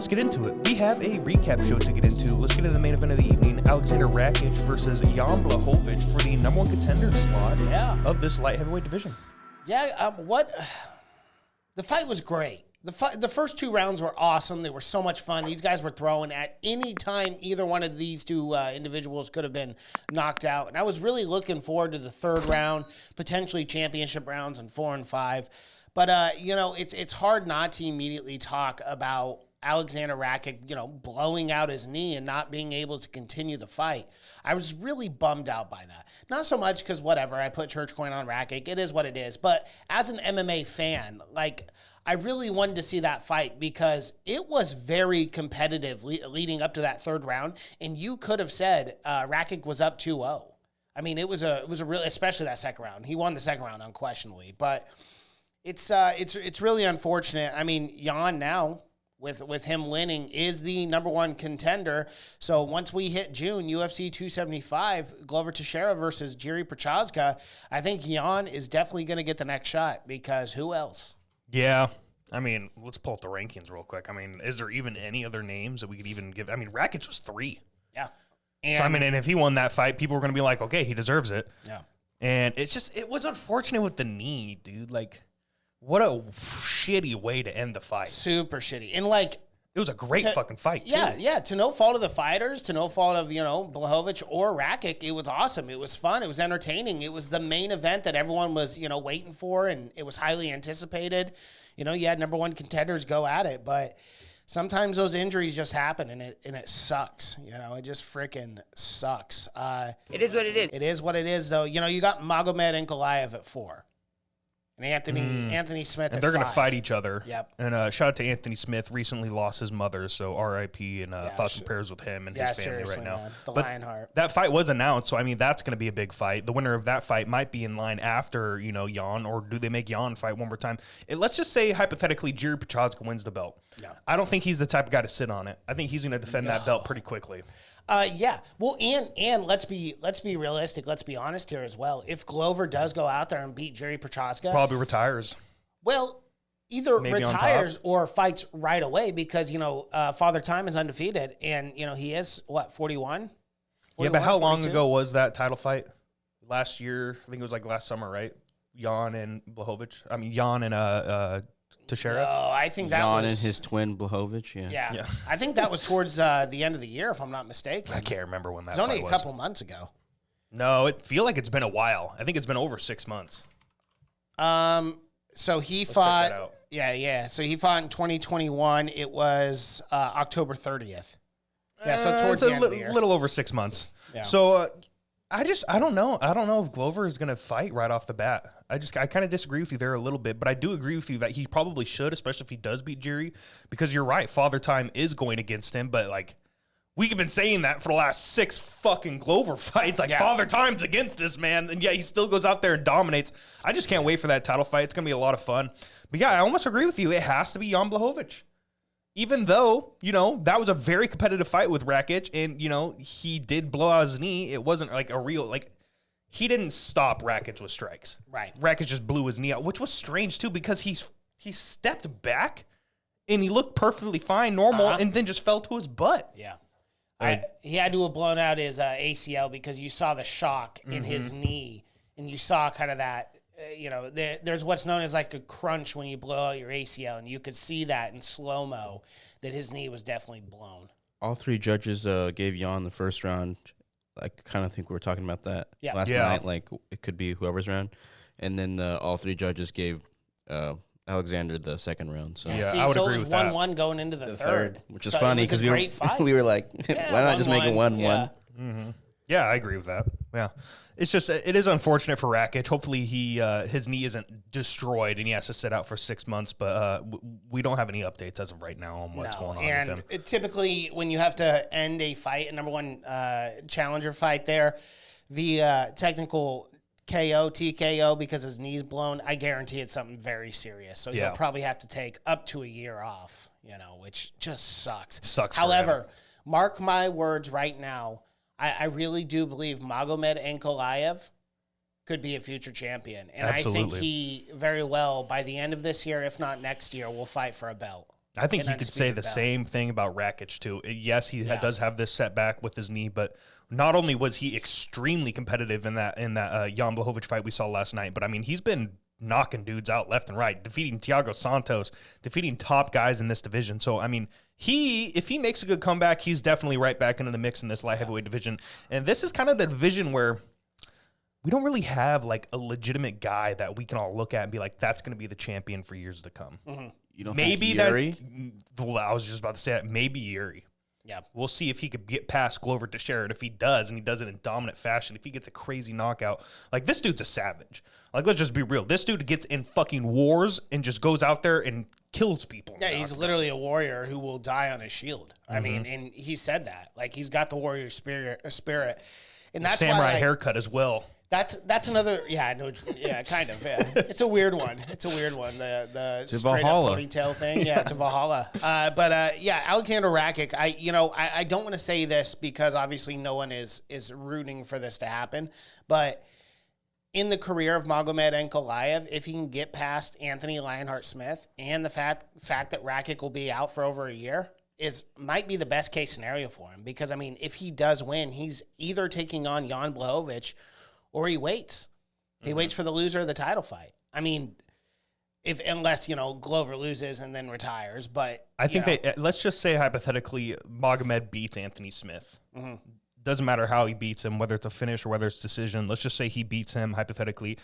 let's get into it. We have a recap show to get into. Let's get into the main event of the evening. Aleksandar Rakic versus Jan Blachowicz for the number one contender slot of this light heavyweight division. Yeah, the fight was great. The first two rounds were awesome. They were so much fun. These guys were throwing at any time either one of these two individuals could have been knocked out. And I was really looking forward to the third round, potentially championship rounds in 4 and 5. But, it's hard not to immediately talk about Aleksandar Rakic, blowing out his knee and not being able to continue the fight. I was really bummed out by that. Not so much because whatever, I put church coin on Rakic. It is what it is. But as an MMA fan, I really wanted to see that fight because it was very competitive leading up to that third round. And you could have said Rakic was up 2-0. I mean, it was a really, especially that second round. He won the second round unquestionably. But it's really unfortunate. I mean, Jan now, with him winning, is the number one contender. So once we hit June, UFC 275, Glover Teixeira versus Jiri Prochazka, I think Jan is definitely going to get the next shot because who else? Yeah. I mean, let's pull up the rankings real quick. I mean, is there even any other names that we could even give? I mean, Rakic was 3. Yeah. And if he won that fight, people were going to be like, okay, he deserves it. Yeah. And it was unfortunate with the knee, dude. What a shitty way to end the fight. Super shitty. And it was a great fucking fight. Yeah, too. yeah. To no fault of the fighters, to no fault of, Blachowicz or Rakic, it was awesome. It was fun. It was entertaining. It was the main event that everyone was, waiting for, and it was highly anticipated. You had number one contenders go at it, but sometimes those injuries just happen, and it sucks. It just freaking sucks. It is what it is. It is what it is, though. You got Magomed and Goliath at 4. And Anthony Smith and they're going to fight each other. Yep. And shout out to Anthony Smith. Recently lost his mother, so R.I.P. and thoughts and prayers with him and his family right now. Man. The but Lionheart. That fight was announced, so I mean that's going to be a big fight. The winner of that fight might be in line after Jan, or do they make Jan fight one more time? Let's just say hypothetically, Jiri Prochazka wins the belt. Yeah. I don't think he's the type of guy to sit on it. I think he's going to defend that belt pretty quickly. Yeah. Well, and let's be realistic. Let's be honest here as well. If Glover does go out there and beat Jiri Prochazka, probably retires. Well, either maybe retires or fights right away because Father Time is undefeated and he is 41. Yeah, but how long ago was that title fight? Last year, I think it was last summer, right? Jan and Blachowicz. I mean, Jan and Teixeira. Oh, I think that Jan was and his twin Blachowicz. Yeah. I think that was towards the end of the year, if I'm not mistaken. I can't remember when that was. It was fight only a couple months ago. No, it feel like it's been a while. I think it's been over 6 months. So he fought. Yeah. So he fought in 2021. It was October 30th. Yeah, so towards the end of the year. A little over 6 months. Yeah. So I don't know. I don't know if Glover is going to fight right off the bat. I kind of disagree with you there a little bit, but I do agree with you that he probably should, especially if he does beat Jiri, because you're right. Father Time is going against him, but we've been saying that for the last 6 fucking Glover fights. Father Time's against this man, and he still goes out there and dominates. I just can't wait for that title fight. It's going to be a lot of fun. But yeah, I almost agree with you. It has to be Jan Blachowicz. Even though, that was a very competitive fight with Rakic, and, he did blow out his knee. It wasn't a real, he didn't stop Rakic with strikes. Right. Rakic just blew his knee out, which was strange, too, because he stepped back, and he looked perfectly fine, normal, and then just fell to his butt. Yeah. He had to have blown out his ACL because you saw the shock in his knee, and you saw kind of that, there's what's known as a crunch when you blow out your ACL, and you could see that in slow-mo that his knee was definitely blown. All 3 judges gave Jan the first round. I kind of think we were talking about that last night. It could be whoever's round. And then all 3 judges gave Alexander the second round. So see, I would agree it was with that. 1-1 going into the third. Which is funny because we were like, Yeah, why not just make it 1-1? Yeah. Mm-hmm. Yeah, I agree with that. Yeah. It's just, it is unfortunate for Rakic. Hopefully his knee isn't destroyed and he has to sit out for 6 months, but we don't have any updates as of right now on what's going on with him. And typically when you have to end a fight, a number one challenger fight there, the technical KO, TKO, because his knee's blown, I guarantee it's something very serious. So he'll probably have to take up to a year off, which just sucks. However, mark my words right now, I really do believe Magomed Ankalaev could be a future champion. And Absolutely. I think he very well, by the end of this year, if not next year, will fight for a belt. I think you could say the same thing about Rakic, too. Yes, he does have this setback with his knee, but not only was he extremely competitive in that Jan Blachowicz fight we saw last night, but, I mean, he's been knocking dudes out left and right, defeating Thiago Santos, defeating top guys in this division. So, I mean, if he makes a good comeback, he's definitely right back into the mix in this light heavyweight division. And this is kind of the division where we don't really have, like, a legitimate guy that we can all look at and be like, that's going to be the champion for years to come. Mm-hmm. You don't maybe think Yuri? Well, I was just about to say that. Maybe Yuri. Yeah. We'll see if he could get past Glover Teixeira. If he does, and he does it in dominant fashion, if he gets a crazy knockout, like, this dude's a savage. Like, let's just be real. This dude gets in fucking wars and just goes out there and kills people. Yeah, he's literally a warrior who will die on his shield. I mean, and he said that. Like, he's got the warrior spirit. And that's samurai why, like, haircut as well. That's another, kind of, yeah. It's a weird one. The straight up ponytail thing. Yeah, it's a Valhalla. Aleksandar Rakic, I don't want to say this because obviously no one is rooting for this to happen, but in the career of Magomed Ankalaev, if he can get past Anthony Lionheart-Smith and the fact that Rakic will be out for over a year, might be the best case scenario for him. Because, I mean, if he does win, he's either taking on Jan Blachowicz or he waits. He waits for the loser of the title fight. I mean, unless Glover loses and then retires. But I think let's just say hypothetically Magomed beats Anthony Smith. Mm-hmm. Doesn't matter how he beats him, whether it's a finish or whether it's decision. Let's just say he beats him hypothetically.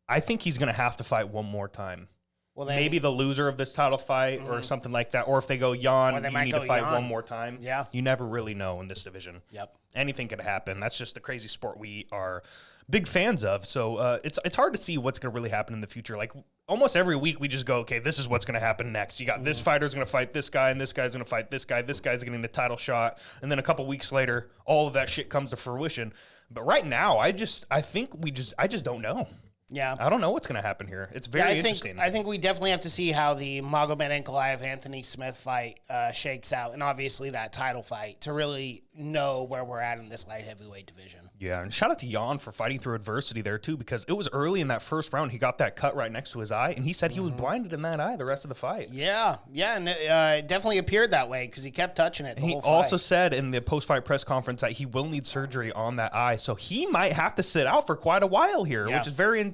I think he's going to have to fight one more time. Well, then, maybe the loser of this title fight or something like that. Or if they go Jan, you need to fight one more time. Yeah. You never really know in this division. Yep. Anything could happen. That's just the crazy sport we are big fans of. So it's hard to see what's going to really happen in the future. Like, almost every week we just go, okay, this is what's going to happen next. You got this fighter's going to fight this guy, and this guy's going to fight this guy. This guy's getting the title shot. And then a couple weeks later, all of that shit comes to fruition. But right now, I just don't know. Yeah. I don't know what's going to happen here. It's very interesting. I think we definitely have to see how the Magomed Ankalaev-Anthony Smith fight shakes out, and obviously that title fight, to really know where we're at in this light heavyweight division. Yeah, and shout out to Jan for fighting through adversity there, too, because it was early in that first round. He got that cut right next to his eye, and he said he was blinded in that eye the rest of the fight. Yeah, and it definitely appeared that way because he kept touching it the whole fight. He also said in the post-fight press conference that he will need surgery on that eye, so he might have to sit out for quite a while here, which is very.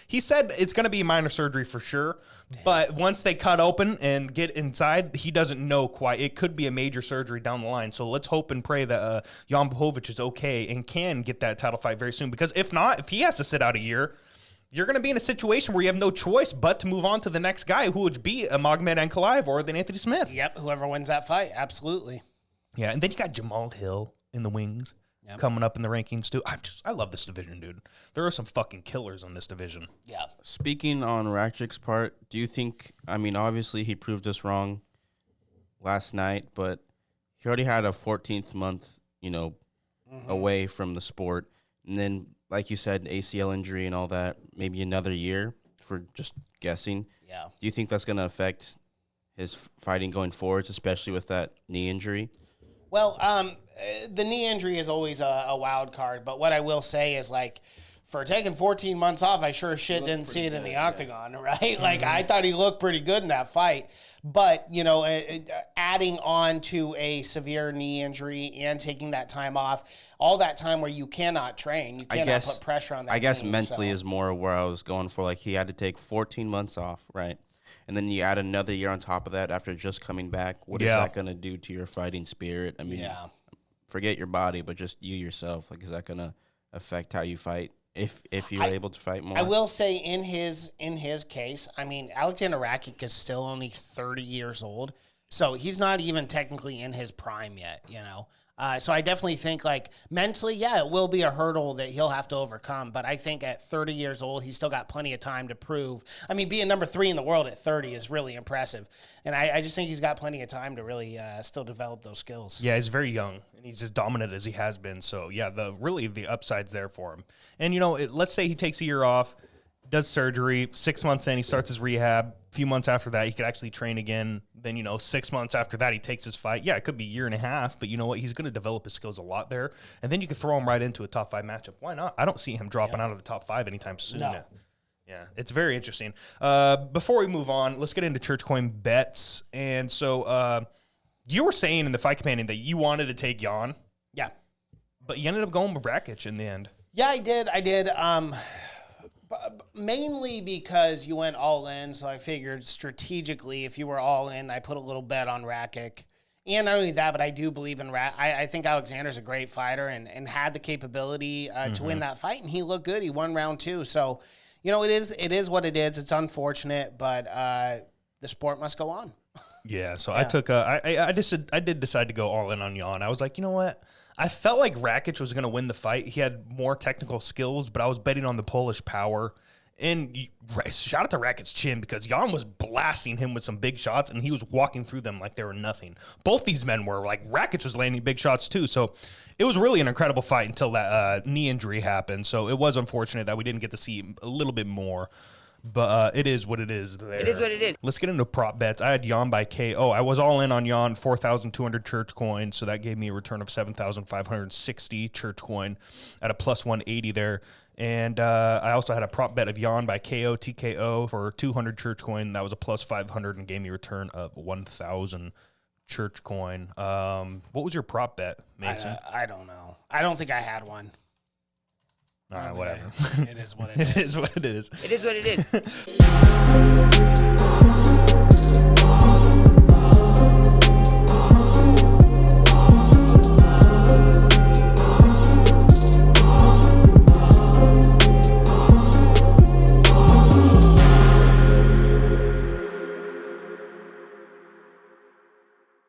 He said it's going to be minor surgery for sure, but once they cut open and get inside, he doesn't know quite. It could be a major surgery down the line, so let's hope and pray that Jan Blachowicz is okay and can get that title fight very soon, because if not, if he has to sit out a year, you're going to be in a situation where you have no choice but to move on to the next guy, who would be a Magomed Ankalaev or then Anthony Smith. Yep, whoever wins that fight, absolutely. Yeah, and then you got Jamal Hill in the wings. Coming up in the rankings too. I love this division, dude. There are some fucking killers on this division. Yeah. Speaking on Rakic's part, do you think, I mean, obviously he proved us wrong last night, but he already had a 14th month, away from the sport. And then, like you said, ACL injury and all that, maybe another year for just guessing. Yeah. Do you think that's going to affect his fighting going forwards, especially with that knee injury? Well, the knee injury is always a wild card, but what I will say is, like, for taking 14 months off, I sure as shit didn't see it in the octagon, right? Mm-hmm. Like, I thought he looked pretty good in that fight, but, adding on to a severe knee injury and taking that time off, all that time where you cannot train, you cannot put pressure on that I guess knee, mentally is more where I was going for. Like, he had to take 14 months off, right? And then you add another year on top of that after just coming back. What is that going to do to your fighting spirit? I mean, forget your body, but just you yourself. Like, is that going to affect how you fight if you're able to fight more? I will say in his case, I mean, Aleksandar Rakic is still only 30 years old, so he's not even technically in his prime yet, So I definitely think, like, mentally, it will be a hurdle that he'll have to overcome. But I think at 30 years old, he's still got plenty of time to prove. I mean, being number 3 in the world at 30 is really impressive. And I just think he's got plenty of time to really still develop those skills. Yeah, he's very young, and he's as dominant as he has been. So, yeah, the upside's there for him. And, let's say he takes a year off, does surgery, 6 months in, he starts his rehab. A few months after that, he could actually train again. Then, 6 months after that, he takes his fight. Yeah, it could be a year and a half, but you know what? He's going to develop his skills a lot there. And then you can throw him right into a top 5 matchup. Why not? I don't see him dropping out of the top 5 anytime soon. No. Yeah, it's very interesting. Before we move on, let's get into church coin bets. And so you were saying in the fight companion that you wanted to take Jan. Yeah. But you ended up going with Rakic in the end. Yeah, I did. Mainly because you went all in, so I figured strategically, if you were all in, I put a little bet on Rakic. And not only that, but I do believe in I think Alexander's a great fighter and had the capability to win that fight, and he looked good. He won round 2, so it is what it is. It's unfortunate, but the sport must go on. Yeah, so I took I did decide to go all in on Jan. I was like, you know what? I felt like Rakic was going to win the fight. He had more technical skills, but I was betting on the Polish power. And shout out to Rakic's chin, because Jan was blasting him with some big shots, and he was walking through them like they were nothing. Both these men were. Like, Rakic was landing big shots too. So it was really an incredible fight until that knee injury happened. So it was unfortunate that we didn't get to see a little bit more. But it is what it is there. It is what it is. Let's get into prop bets. I had Jan by KO. I was all in on Jan, 4,200 church coins. So that gave me a return of 7,560 church coin at a plus 180 there. And I also had a prop bet of Jan by KO, TKO for 200 church coin. That was a plus 500 and gave me a return of 1,000 church coin. What was your prop bet, Mason? I don't know. I don't think I had one. All right, whatever. It is what it is. It is what it is. It is what it is.